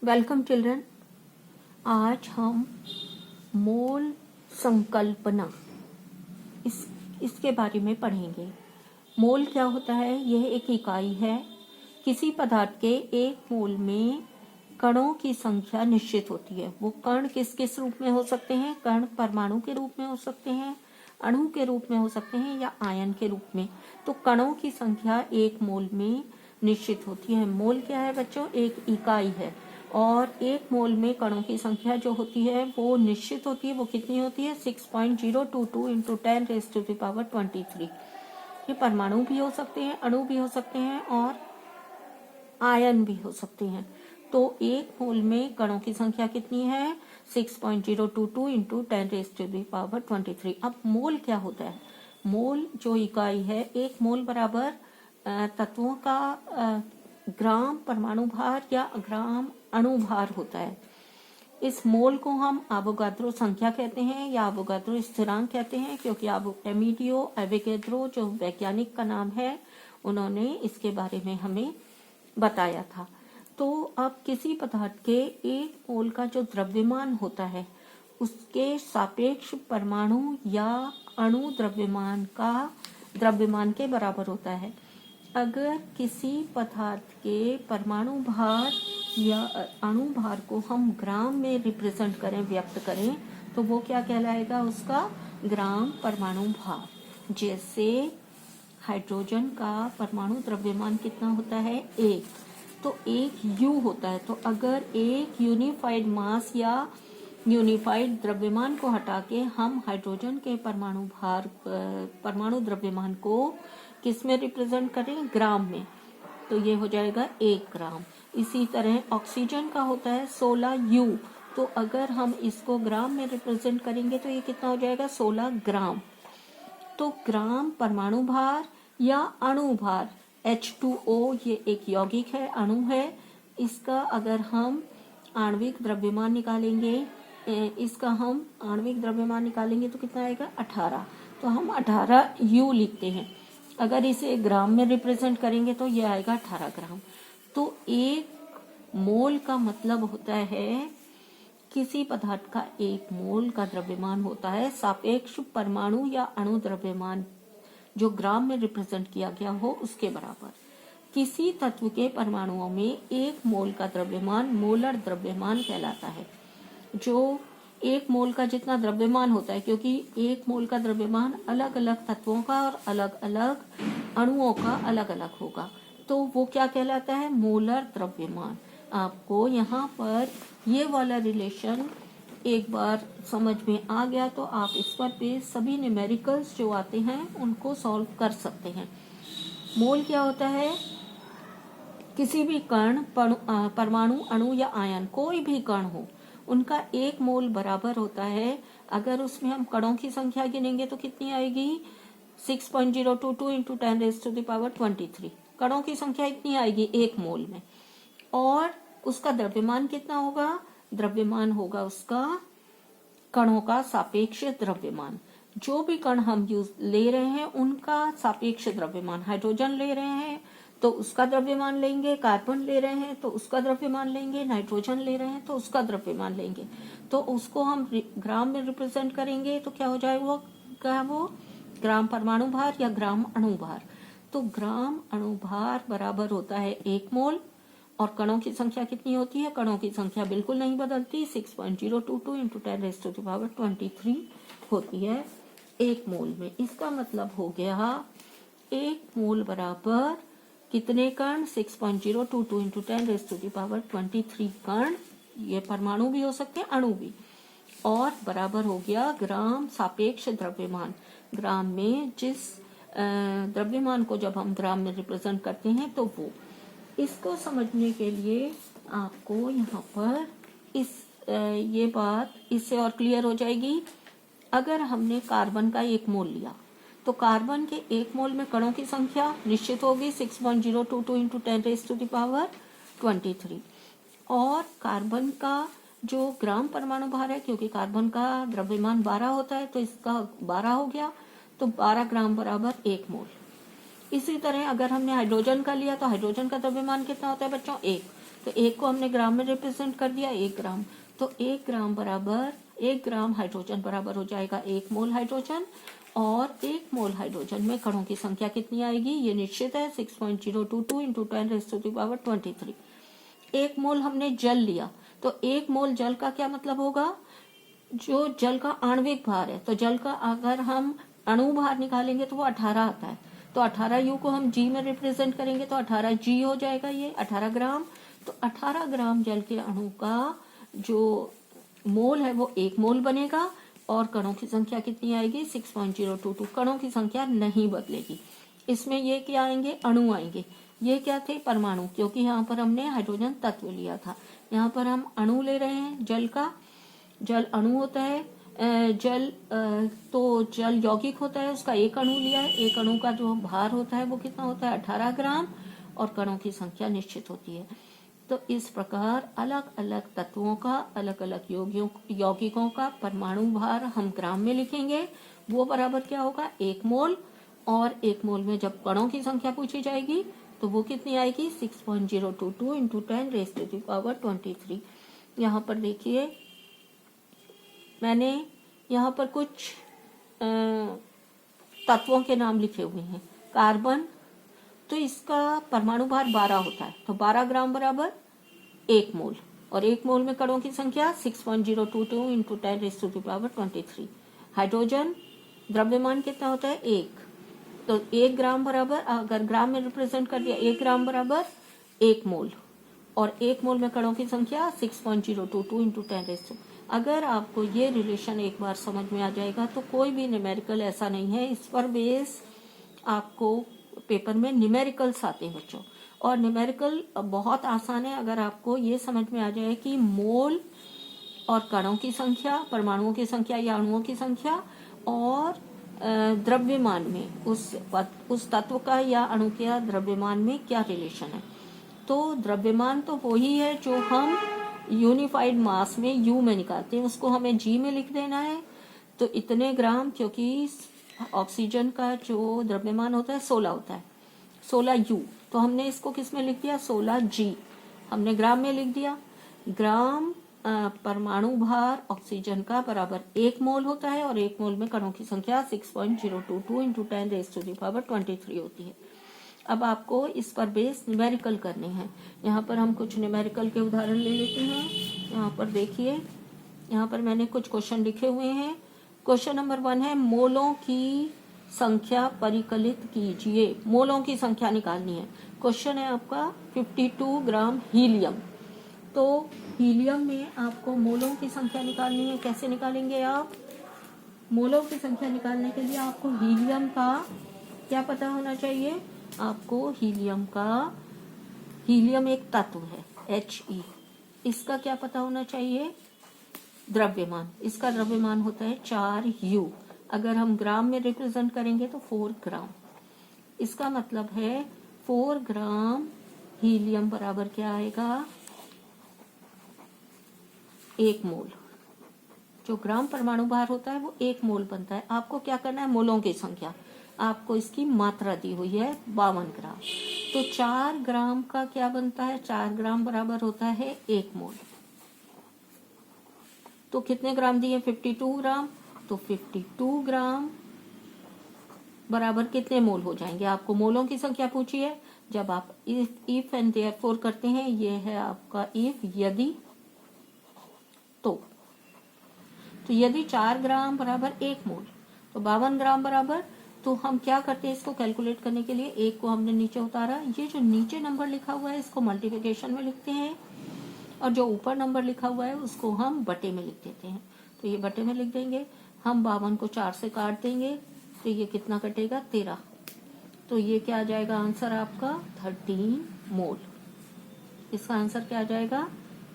Welcome children. आज हम मोल संकल्पना इसके बारे में पढ़ेंगे। मोल क्या होता है? यह एक इकाई है। किसी पदार्थ के एक मोल में कणों की संख्या निश्चित होती है। वो कण किस किस रूप में हो सकते हैं? कण परमाणु के रूप में हो सकते हैं, अणु के रूप में हो सकते हैं या आयन के रूप में। तो कणों की संख्या एक मोल में निश्चित होती है। मोल क्या है बच्चों? एक इकाई है और एक मोल में कणों की संख्या जो होती है वो निश्चित होती है। वो कितनी होती है? 6.022 इंटू 10⁻23। ये परमाणु भी हो सकते हैं, अणु भी हो सकते हैं और आयन भी हो सकते हैं। तो एक मोल में कणों की संख्या कितनी है? 6.022 इंटू 10⁻23। अब मोल क्या होता है? मोल जो इकाई है, एक मोल बराबर तत्वों का ग्राम परमाणु भार या ग्राम अणु भार होता है। इस मोल को हम एवोगाद्रो संख्या कहते हैं या एवोगाद्रो स्थिरांक कहते हैं, क्योंकि एमिलियो एवोगाद्रो जो वैज्ञानिक का नाम है, उन्होंने इसके बारे में हमें बताया था। तो अब किसी पदार्थ के एक मोल का जो द्रव्यमान होता है उसके सापेक्ष परमाणु या अणु द्रव्यमान के बराबर होता है। अगर किसी पदार्थ के परमाणु भार या अणु भार को हम ग्राम में रिप्रेजेंट करें, व्यक्त करें, तो वो क्या कहलाएगा? उसका ग्राम परमाणु भार। जैसे हाइड्रोजन का परमाणु द्रव्यमान कितना होता है? 1। तो 1 U होता है। तो अगर एक यूनिफाइड मास या यूनिफाइड द्रव्यमान को हटा के हम हाइड्रोजन के परमाणु द्रव्यमान को किस में रिप्रेजेंट करें? ग्राम में, तो ये हो जाएगा 1 ग्राम। इसी तरह ऑक्सीजन का होता है 16 U। तो अगर हम इसको ग्राम में रिप्रेजेंट करेंगे तो ये कितना हो जाएगा? 16 ग्राम। तो ग्राम परमाणु भार या अणु भार, H2O ये एक यौगिक है, अणु है। इसका अगर हम आणविक द्रव्यमान निकालेंगे, तो कितना आएगा? 18। तो हम 18 U लिखते हैं। अगर इसे ग्राम में रिप्रेजेंट करेंगे तो ये आएगा 18 ग्राम। तो एक मोल का मतलब होता है किसी पदार्थ का एक मोल का द्रव्यमान होता है सापेक्ष परमाणु या अणु द्रव्यमान जो ग्राम में रिप्रेजेंट किया गया हो उसके बराबर। किसी तत्व के परमाणुओं में एक मोल का द्रव्यमान मोलर द्रव्यमान कहलाता है। जो एक मोल का जितना द्रव्यमान होता है, क्योंकि एक मोल का द्रव्यमान अलग अलग तत्वों का और अलग अलग अणुओं का अलग अलग होगा, तो वो क्या कहलाता है? मोलर द्रव्यमान। आपको यहाँ पर ये वाला रिलेशन एक बार समझ में आ गया तो आप इस पर सभी न्यूमेरिकल्स जो आते हैं उनको सॉल्व कर सकते हैं। मोल क्या होता है? किसी भी कण, परमाणु, अणु या आयन, कोई भी कण हो, उनका एक मोल बराबर होता है। अगर उसमें हम कणों की संख्या गिनेंगे तो कितनी आएगी? 6.022 इंटू 10⁻23। कणों की संख्या इतनी आएगी एक मोल में। और उसका द्रव्यमान कितना होगा? द्रव्यमान होगा उसका कणों का सापेक्ष द्रव्यमान। जो भी कण हम ले रहे हैं उनका सापेक्ष द्रव्यमान, हाइड्रोजन ले रहे हैं तो उसका द्रव्यमान लेंगे, कार्बन ले रहे हैं तो उसका द्रव्यमान लेंगे, नाइट्रोजन ले रहे हैं तो उसका द्रव्यमान लेंगे। तो उसको हम ग्राम में रिप्रेजेंट करेंगे तो क्या हो जाएगा? वो ग्राम परमाणु भार या ग्राम अणु भार। तो ग्राम अणु भार बराबर होता है 1 मोल। और कणों की संख्या कितनी होती है? कणों की संख्या बिल्कुल नहीं बदलती, 6.022 इंटू 10⁻23 होती है 1 मोल में। इसका मतलब हो गया 1 मोल बराबर कितने कण? 6.022 इंटू 10⁻23 कण। ये परमाणु भी हो सकते हैं, अणु भी। और बराबर हो गया ग्राम सापेक्ष द्रव्यमान। ग्राम में जिस द्रव्यमान को जब हम ग्राम में रिप्रेजेंट करते हैं तो वो। इसको समझने के लिए आपको यहाँ पर ये बात इससे और क्लियर हो जाएगी। अगर हमने कार्बन का 1 मोल लिया तो कार्बन के 1 मोल में कणों की संख्या निश्चित होगी 6.022 इंटू 10⁻23। और कार्बन का जो ग्राम परमाणु भार है, क्योंकि कार्बन का द्रव्यमान 12 होता है तो इसका 12 हो गया, तो 12 ग्राम बराबर 1 मोल। इसी तरह अगर हमने हाइड्रोजन का लिया तो हाइड्रोजन का द्रव्यमान कितना होता है बच्चों? 1। तो एक को हमने ग्राम में रिप्रेजेंट कर दिया, 1 ग्राम। तो 1 ग्राम बराबर 1 ग्राम हाइड्रोजन बराबर हो जाएगा 1 मोल हाइड्रोजन, और 1 मोल हाइड्रोजन में कणों की संख्या कितनी आएगी, ये निश्चित है 6.022 इंटू 10⁻23। 1 मोल हमने जल लिया, तो 1 मोल जल का क्या मतलब होगा, जो जल का आणविक भार है, तो जल का अगर हम अणु भार निकालेंगे तो वो 18 आता है। तो 18U को हम G में रिप्रेजेंट करेंगे तो 18G हो जाएगा, ये 18 ग्राम। तो 18 ग्राम जल के अणु का जो मोल है वो 1 मोल बनेगा, और कणों की संख्या कितनी आएगी, 6.022। कणों की संख्या नहीं बदलेगी। इसमें ये क्या आएंगे, अणु आएंगे। ये क्या थे, परमाणु, क्योंकि यहाँ पर हमने हाइड्रोजन तत्व लिया था। यहाँ पर हम अणु ले रहे हैं जल का। जल अणु होता है, तो जल यौगिक होता है, उसका एक अणु लिया है। एक अणु का जो भार होता है वो कितना होता है, 18 ग्राम, और कणों की संख्या निश्चित होती है। तो इस प्रकार अलग अलग तत्वों का, अलग अलग यौगिकों का परमाणु भार हम ग्राम में लिखेंगे। वो बराबर क्या होगा, 1 मोल। और 1 मोल में जब कणों की संख्या पूछी जाएगी तो वो कितनी आएगी, 6.022 इंटू 10⁻23। यहाँ पर देखिए मैंने यहाँ पर कुछ तत्वों के नाम लिखे हुए हैं। कार्बन, तो इसका परमाणु भार 12 होता है, तो 12 ग्राम बराबर 1 मोल, और 1 मोल में कणों की संख्या 6.022 इंटू 10⁻23। हाइड्रोजन, द्रव्यमान कितना होता है, 1, तो 1 ग्राम बराबर, अगर ग्राम में रिप्रेजेंट कर दिया, 1 ग्राम बराबर 1 मोल, और 1 मोल में कणों की संख्या 6.022 इंटू 10। अगर आपको ये रिलेशन एक बार समझ में आ जाएगा तो कोई भी न्यूमेरिकल ऐसा नहीं है, इस पर बेस आपको पेपर में न्यूमेरिकल्स आते हैं बच्चों। और न्यूमेरिकल बहुत आसान है, अगर आपको ये समझ में आ जाए कि मोल और कणों की संख्या, परमाणुओं की संख्या या अणुओं की संख्या, और द्रव्यमान में उस तत्व का या अणु के द्रव्यमान में क्या रिलेशन है। तो द्रव्यमान तो वही है जो हम यूनिफाइड मास में U में निकालते हैं, उसको हमें G में लिख देना है। तो इतने ग्राम, क्योंकि ऑक्सीजन का जो द्रव्यमान होता है 16 होता है, 16U, तो हमने इसको किस में लिख दिया, 16G हमने ग्राम में लिख दिया। ग्राम परमाणु भार ऑक्सीजन का बराबर 1 मोल होता है, और 1 मोल में कणों की संख्या 6.022 इंटू 10⁻23 होती है। अब आपको इस पर बेस न्यूमेरिकल करने हैं। यहाँ पर हम कुछ न्यूमेरिकल के उदाहरण ले लेते हैं। यहाँ पर देखिए, यहाँ पर मैंने कुछ क्वेश्चन लिखे हुए हैं। क्वेश्चन नंबर 1 है, मोलों की संख्या परिकलित कीजिए। मोलों की संख्या निकालनी है। क्वेश्चन है आपका 52 ग्राम हीलियम। तो हीलियम में आपको मोलों की संख्या निकालनी है। कैसे निकालेंगे आप, मोलों की संख्या निकालने के लिए आपको हीलियम का क्या पता होना चाहिए, आपको हीलियम एक तत्व है He, इसका क्या पता होना चाहिए, द्रव्यमान। इसका द्रव्यमान होता है 4U। अगर हम ग्राम में रिप्रेजेंट करेंगे तो 4 ग्राम। इसका मतलब है 4 ग्राम हीलियम बराबर क्या आएगा, 1 मोल। जो ग्राम परमाणु भार होता है वो 1 मोल बनता है। आपको क्या करना है, मोलों की संख्या, आपको इसकी मात्रा दी हुई है 52 ग्राम। तो 4 ग्राम का क्या बनता है, 4 ग्राम बराबर होता है 1 मोल। तो कितने ग्राम दिए, 52 ग्राम। तो 52 ग्राम बराबर कितने मोल हो जाएंगे, आपको मोलों की संख्या पूछी है। जब आप इफ एंड देयरफॉर करते हैं, ये है आपका इफ, यदि, तो यदि 4 ग्राम बराबर 1 मोल, तो 52 ग्राम बराबर, तो हम क्या करते हैं इसको कैलकुलेट करने के लिए, 1 को हमने नीचे उतारा, ये जो नीचे नंबर लिखा हुआ है इसको मल्टीप्लिकेशन में लिखते हैं, और जो ऊपर नंबर लिखा हुआ है उसको हम बटे में लिख देते हैं। तो ये बटे में लिख देंगे। हम 52 को 4 से काट देंगे, तो ये कितना कटेगा, 13। तो ये क्या आ जाएगा आंसर आपका, 13 मोल। इसका आंसर क्या आ जाएगा,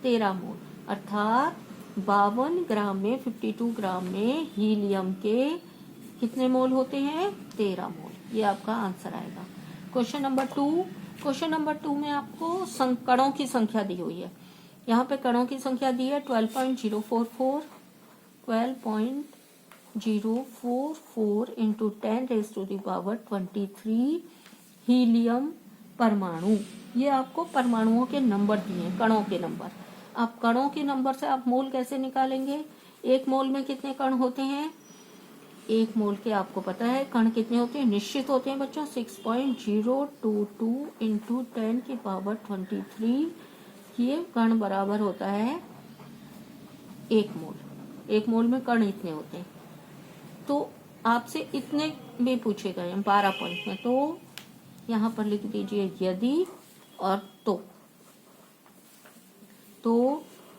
13 मोल। अर्थात 52 ग्राम में, 52 ग्राम में हीलियम के कितने मोल होते हैं, 13 मोल। ये आपका आंसर आएगा। क्वेश्चन नंबर 2, क्वेश्चन नंबर 2 में आपको कणों की संख्या दी हुई है। यहाँ पे कणों की संख्या दी है 12.044 इंटू 10⁻23 हीलियम परमाणु। ये आपको परमाणुओं के नंबर दिए हैं, कणों के नंबर। अब कणों के नंबर से आप मोल कैसे निकालेंगे? एक मोल में कितने कण होते हैं? एक मोल के आपको पता है कण कितने होते हैं, निश्चित होते हैं बच्चों, 6.022 इंटू 10⁻23। ये कण बराबर होता है एक मोल। एक मोल में कण इतने होते हैं। तो आपसे इतने भी पूछे गए हैं 12 पॉइंट में, तो यहाँ पर लिख दीजिए यदि और तो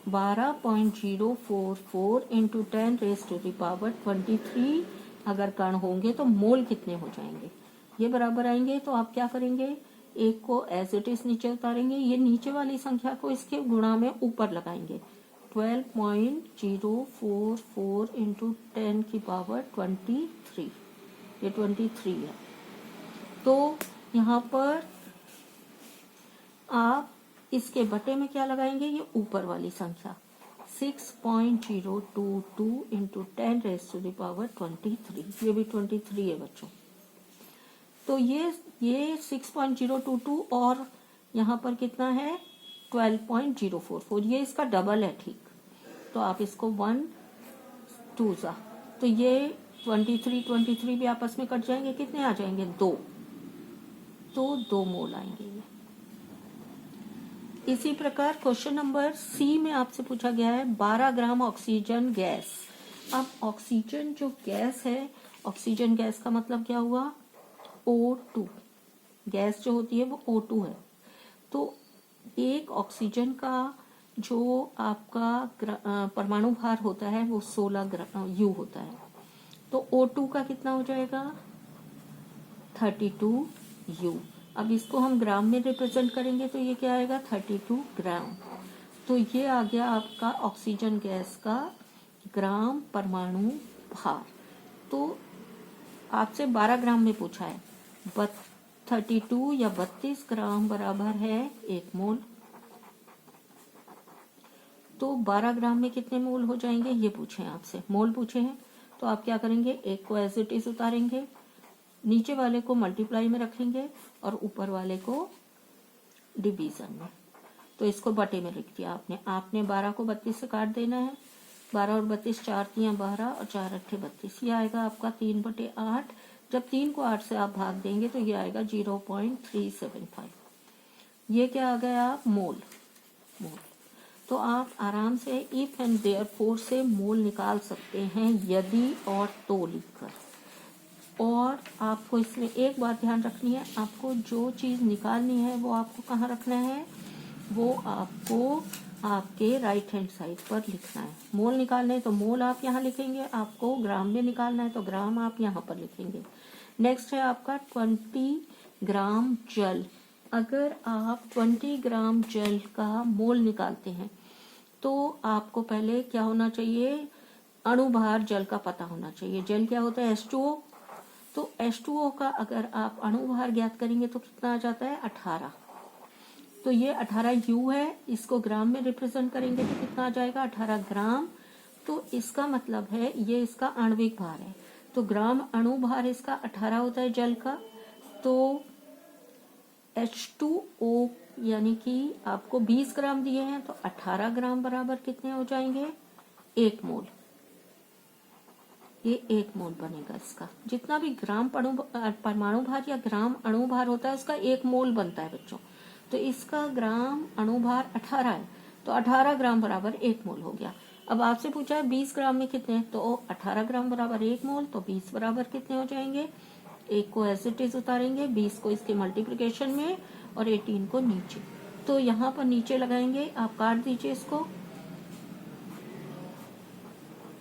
12.044 इंटू 10⁻23 अगर कण होंगे तो मोल कितने हो जाएंगे, ये बराबर आएंगे। तो आप क्या करेंगे, एक को एज इट इज नीचे उतारेंगे, ये नीचे वाली संख्या को इसके गुणा में ऊपर लगाएंगे। 12.044 इंटू 10⁻23, ये 23 है। तो यहाँ पर आप इसके बटे में क्या लगाएंगे, ये ऊपर वाली संख्या 6.022 इंटू 10⁻23, ये भी 23 है बच्चों। तो ये 6.022 और यहाँ पर कितना है 12.044, ये इसका डबल है, ठीक। तो आप इसको 1 2 सा, तो ये 23 भी आपस में कट जाएंगे, कितने आ जाएंगे 2, तो 2 मोल आएंगे ये। इसी प्रकार क्वेश्चन नंबर सी में आपसे पूछा गया है 12 ग्राम ऑक्सीजन गैस। अब ऑक्सीजन जो गैस है, ऑक्सीजन गैस का मतलब क्या हुआ, O2। गैस जो होती है वो O2 है। तो एक ऑक्सीजन का जो आपका परमाणु भार होता है वो 16 U होता है। तो O2 का कितना हो जाएगा 32 U। अब इसको हम ग्राम में रिप्रेजेंट करेंगे तो ये क्या आएगा 32 ग्राम। तो ये आ गया आपका ऑक्सीजन गैस का ग्राम परमाणु भार। तो आपसे 12 ग्राम में पूछा है, 32 या 32 ग्राम बराबर है 1 मोल। तो 12 ग्राम में कितने मोल हो जाएंगे ये पूछे हैं आपसे, मोल पूछे हैं। तो आप क्या करेंगे, एक को एज इट इज उतारेंगे, नीचे वाले को मल्टीप्लाई में रखेंगे और ऊपर वाले को डिवीजन में। तो इसको बटे में लिख दिया आपने 12 को 32 से काट देना है, 12 और 32 4 3 12 और 4 8 32, ये आएगा आपका 3/8। जब 3 को 8 से आप भाग देंगे तो ये आएगा 0.375। ये क्या आ गया मोल। तो आप आराम से इफ एंड देयरफॉर से मोल निकाल सकते हैं यदि और तो लिखकर। और आपको इसमें एक बात ध्यान रखनी है, आपको जो चीज निकालनी है वो आपको कहाँ रखना है, वो आपको आपके राइट हैंड साइड पर लिखना है। मोल निकालने तो मोल आप यहाँ लिखेंगे, आपको ग्राम में निकालना है तो ग्राम आप यहाँ पर लिखेंगे। नेक्स्ट है आपका 20 ग्राम जल। अगर आप 20 ग्राम जल का मोल निकालते हैं तो आपको पहले क्या होना चाहिए, अणुभार जल का पता होना चाहिए। जल क्या होता है H2O। तो H2O का अगर आप अणुभार ज्ञात करेंगे तो कितना आ जाता है 18। तो ये 18 U है, इसको ग्राम में रिप्रेजेंट करेंगे तो कितना आ जाएगा 18 ग्राम। तो इसका मतलब है ये इसका आणविक भार है। तो ग्राम अणुभार इसका 18 होता है जल का। तो H2O यानी कि आपको 20 ग्राम दिए हैं तो 18 ग्राम बराबर कितने हो जाएंगे 1 मोल। ये 1 मोल बनेगा इसका। जितना भी ग्राम परमाणु भार या ग्राम अणु भार होता है उसका 1 मोल बनता है बच्चों। तो इसका ग्राम अणु भार 18 है तो 18 ग्राम बराबर 1 मोल हो गया। अब आपसे पूछा है 20 ग्राम में कितने, तो 18 ग्राम बराबर 1 मोल, तो 20 बराबर कितने हो जाएंगे, 1 को एज इट इज उतारेंगे, 20 को इसके मल्टीप्लिकेशन में और 18 को नीचे। तो यहाँ पर नीचे लगाएंगे, आप काट दीजिए इसको,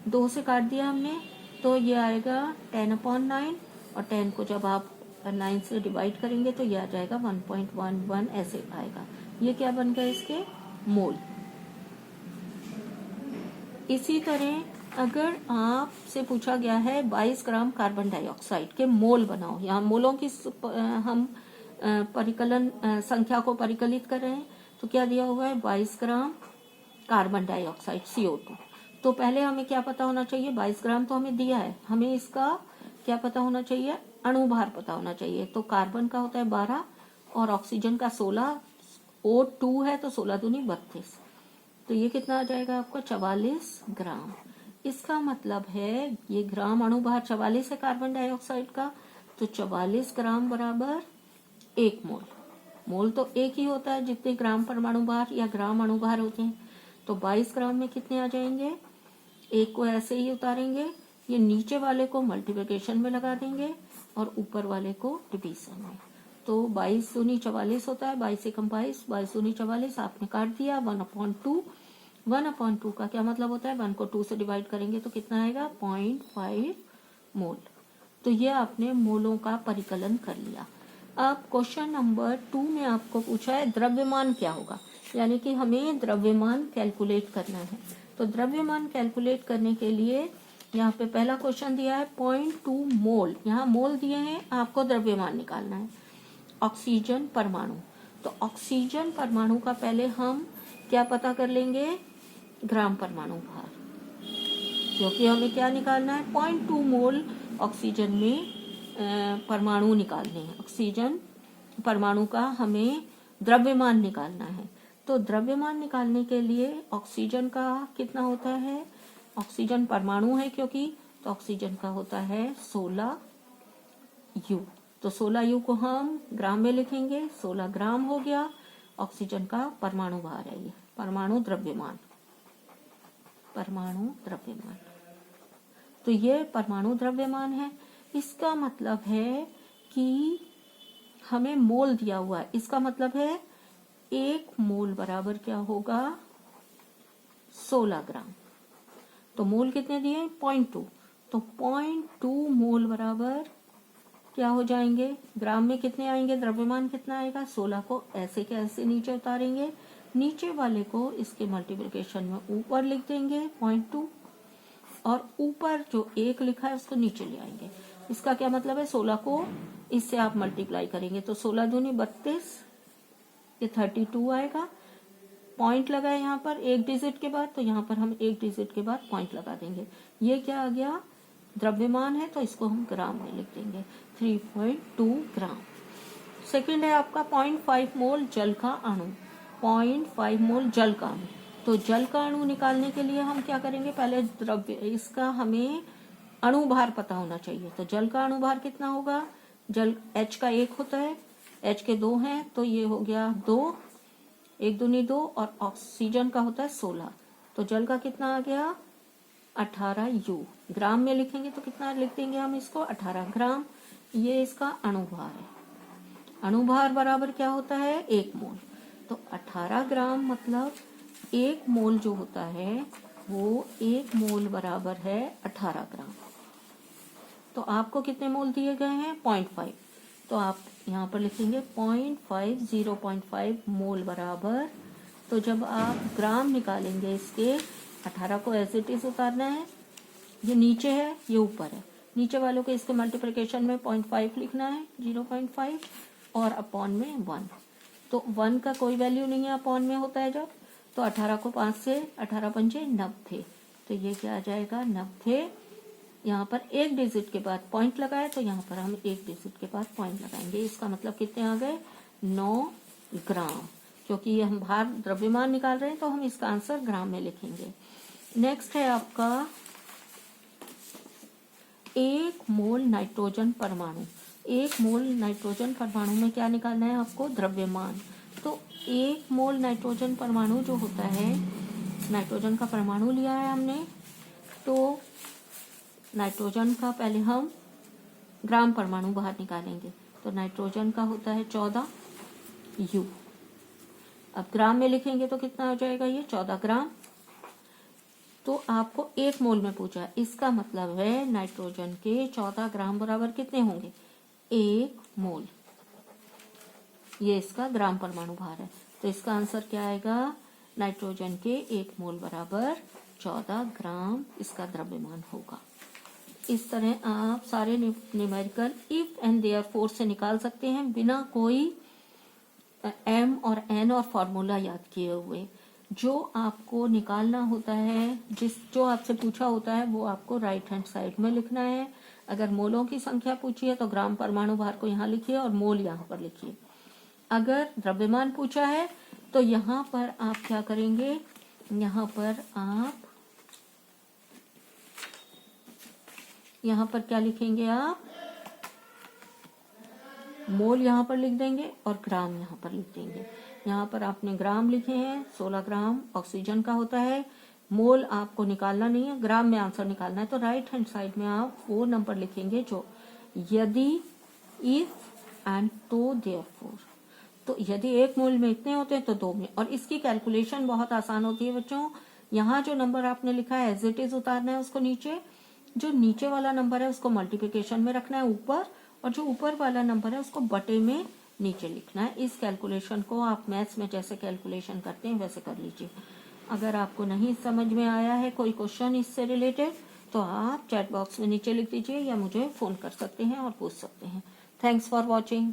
2 से काट दिया हमने तो ये आएगा 10/9 और 10 को जब आप 9 से डिवाइड करेंगे तो ये आ जाएगा 1.11 ऐसे आएगा। ये क्या बन गया इसके मोल। इसी तरह अगर आपसे पूछा गया है 22 ग्राम कार्बन डाइऑक्साइड के मोल बनाओ, यहाँ मोलों की हम परिकलन संख्या को परिकलित कर रहे हैं, तो क्या दिया हुआ है 22 ग्राम कार्बन डाइऑक्साइड CO2। तो पहले हमें क्या पता होना चाहिए, 22 ग्राम तो हमें दिया है, हमें इसका क्या पता होना चाहिए, अणुभार पता होना चाहिए। तो कार्बन का होता है 12 और ऑक्सीजन का 16, O2 है तो 16 दूनी 32, तो ये कितना आ जाएगा आपका 44 ग्राम। इसका मतलब है ये ग्राम अणुभार 44 है कार्बन डाइऑक्साइड का, तो 44 ग्राम बराबर 1 मोल। मोल तो एक ही होता है जितने ग्राम परमाणु भार या ग्राम अणुभार होते हैं, तो 22 ग्राम में कितने आ जाएंगे। एक को ऐसे ही उतारेंगे, ये नीचे वाले को मल्टीप्लिकेशन में लगा देंगे और ऊपर वाले को डिवीजन में, तो 22 दूनी 44 होता है, 22 एकम 22, 22 दूनी 44, आपने काट दिया 1/2। 1/2 का क्या मतलब होता है, 1 को 2 से डिवाइड करेंगे तो कितना आएगा 0.5 मोल। तो ये आपने मोलों का परिकलन कर लिया। अब क्वेश्चन नंबर 2 में आपको पूछा है द्रव्यमान क्या होगा, यानी कि हमें द्रव्यमान कैलकुलेट करना है। तो द्रव्यमान कैलकुलेट करने के लिए यहाँ पे पहला क्वेश्चन दिया है 0.2 मोल, यहाँ मोल दिए हैं, आपको द्रव्यमान निकालना है। ऑक्सीजन परमाणु, तो ऑक्सीजन परमाणु का पहले हम क्या पता कर लेंगे, ग्राम परमाणु भार, क्योंकि हमें क्या निकालना है 0.2 मोल ऑक्सीजन में परमाणु निकालने हैं। ऑक्सीजन परमाणु का हमें द्रव्यमान निकालना है, तो द्रव्यमान निकालने के लिए ऑक्सीजन का कितना होता है, ऑक्सीजन परमाणु है क्योंकि, तो ऑक्सीजन का होता है 16U, तो 16U को हम ग्राम में लिखेंगे, 16 ग्राम हो गया। ऑक्सीजन का परमाणु भार है ये, परमाणु द्रव्यमान, परमाणु द्रव्यमान, तो ये परमाणु द्रव्यमान है। इसका मतलब है कि हमें मोल दिया हुआ है, इसका मतलब है 1 मोल बराबर क्या होगा 16 ग्राम, तो मोल कितने दिए 0.2, तो 0.2 मोल बराबर क्या हो जाएंगे, ग्राम में कितने आएंगे, द्रव्यमान कितना आएगा 16 को ऐसे के ऐसे नीचे उतारेंगे, नीचे वाले को इसके मल्टीप्लिकेशन में ऊपर लिख देंगे 0.2, और ऊपर जो 1 लिखा है उसको नीचे ले आएंगे। इसका क्या मतलब है 16 को इससे आप मल्टीप्लाई करेंगे तो 16 दूनी 32, ये 32 आएगा। पॉइंट लगा है यहाँ पर एक डिजिट के बाद, तो यहाँ पर हम एक डिजिट के बाद पॉइंट लगा देंगे। ये क्या आ गया, द्रव्यमान है, तो इसको हम ग्राम में लिख देंगे 3.2 ग्राम। सेकंड है आपका 0.5 मोल जल का अणु, 0.5 मोल जल का अणु, तो जल का अणु निकालने के लिए हम क्या करेंगे, पहले द्रव्य इसका हमें अणुभार पता होना चाहिए। तो जल का अणुभार कितना होगा, जल H का 1 होता है, H के 2 हैं, तो ये हो गया 2, 1 दूनी 2, और ऑक्सीजन का होता है 16, तो जल का कितना आ गया 18U। ग्राम में लिखेंगे तो कितना लिख देंगे हम इसको 18 ग्राम, ये इसका अणुभार है। अणुभार बराबर क्या होता है 1 मोल, तो 18 ग्राम मतलब 1 मोल जो होता है वो 1 मोल बराबर है 18 ग्राम। तो आपको कितने मोल दिए गए हैं 0.5, तो आप यहाँ पर लिखेंगे 0.5, 0.5 मोल बराबर, तो जब आप ग्राम निकालेंगे इसके 18 को एज इट इज उतारना है, ये नीचे है ये ऊपर है, नीचे वालों को इसके मल्टीप्लिकेशन में 0.5 लिखना है 0.5 और अपॉन में 1, तो 1 का कोई वैल्यू नहीं है अपॉन में होता है जब, तो 18 को 5 से 18 पंजे 90, तो ये क्या आ जाएगा 90। यहाँ पर एक डिजिट के बाद पॉइंट लगाए तो यहाँ पर हम एक डिजिट के बाद पॉइंट लगाएंगे, इसका मतलब कितने आ गए 9 ग्राम, क्योंकि हम भार द्रव्यमान निकाल रहे हैं तो हम इसका आंसर ग्राम में लिखेंगे। नेक्स्ट है आपका 1 मोल नाइट्रोजन परमाणु, 1 मोल नाइट्रोजन परमाणु में क्या निकालना है आपको द्रव्यमान, तो 1 मोल नाइट्रोजन परमाणु जो होता है, नाइट्रोजन का परमाणु लिया है हमने, तो नाइट्रोजन का पहले हम ग्राम परमाणु बाहर निकालेंगे, तो नाइट्रोजन का होता है 14U। अब ग्राम में लिखेंगे तो कितना हो जाएगा ये 14 ग्राम, तो आपको 1 मोल में पूछा है, इसका मतलब है नाइट्रोजन के 14 ग्राम बराबर कितने होंगे 1 मोल, ये इसका ग्राम परमाणु भार है, तो इसका आंसर क्या आएगा नाइट्रोजन के 1 मोल बराबर 14 ग्राम इसका द्रव्यमान होगा। इस तरह आप सारे न्यूमेरिकल इफ एंड देयरफॉर से निकाल सकते हैं बिना कोई M और N और फॉर्मूला याद किए हुए। जो आपको निकालना होता है, जो आपसे पूछा होता है वो आपको राइट हैंड साइड में लिखना है। अगर मोलों की संख्या पूछी है तो ग्राम परमाणु भार को यहाँ लिखिए और मोल यहाँ पर लिखिए। अगर द्रव्यमान पूछा है तो यहाँ पर आप क्या करेंगे, यहाँ पर आप यहाँ पर क्या लिखेंगे, आप मोल यहाँ पर लिख देंगे और ग्राम यहाँ पर लिख देंगे। यहाँ पर आपने ग्राम लिखे हैं, 16 ग्राम ऑक्सीजन का होता है। मोल आपको निकालना नहीं है, ग्राम में आंसर निकालना है। तो राइट हैंड साइड में आप वो नंबर लिखेंगे जो यदि, इफ एंड तो, देयरफॉर। तो यदि 1 मोल में इतने होते हैं तो 2 में। और इसकी कैलकुलेशन बहुत आसान होती है बच्चों। यहाँ जो नंबर आपने लिखा है एज इट इज उतारना है उसको नीचे, जो नीचे वाला नंबर है उसको मल्टीप्लिकेशन में रखना है ऊपर, और जो ऊपर वाला नंबर है उसको बटे में नीचे लिखना है। इस कैलकुलेशन को आप मैथ्स में जैसे कैलकुलेशन करते हैं वैसे कर लीजिए। अगर आपको नहीं समझ में आया है कोई क्वेश्चन इससे रिलेटेड तो आप चैट बॉक्स में नीचे लिख दीजिए या मुझे फोन कर सकते हैं और पूछ सकते हैं। Thanks for watching.